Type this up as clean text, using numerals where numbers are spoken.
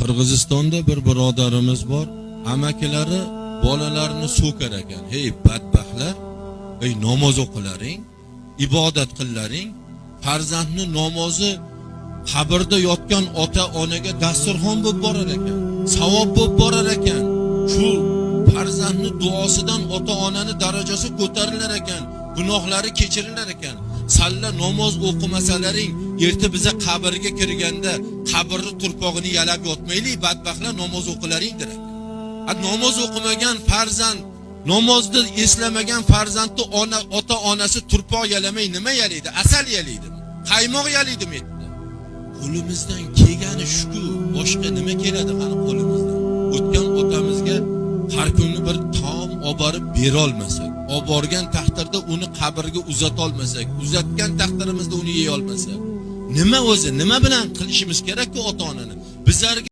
Qirg'izistonda bir birodarimiz bor. Amakilari bolalarini so'kar ekan. Hey badbaxtlar, ey namoz o'qilaring, ibodat qillaring. Farzandni namozi qabrda yotgan ota-onaga dasturxon bo'lib borar ekan. Savob bo'lib borar ekan. Shu farzandni duosidan ota-onani darajasi ko'tarilar ekan. Gunohlari kechirilar ekan. Salla namoz o'qimasalaring, erta biza qabrga kirganda qabrni turpog'ini yalab yotmaylik, badbaxtlar namoz o'qilaring der ekan. Namoz o'qimagan farzand, namozni eslamagan farzandni ota-onasi turpoq yalamay nima yalaydi? Asal yalaydi. Qaymoq yalaydimi? Qo'limizdan kelgani shu, boshqa nima keladi qani qo'limizdan? O'tgan otamizga har kuni bir taom olib borib bera olmasak, olib borgan taqdirda uni qabrga uzata olmasak, uzatgan taqdirimizda uni yeya olmasak, nima o'zi, nima bilan qilishimiz kerak-ku ota-onani? Bizlarga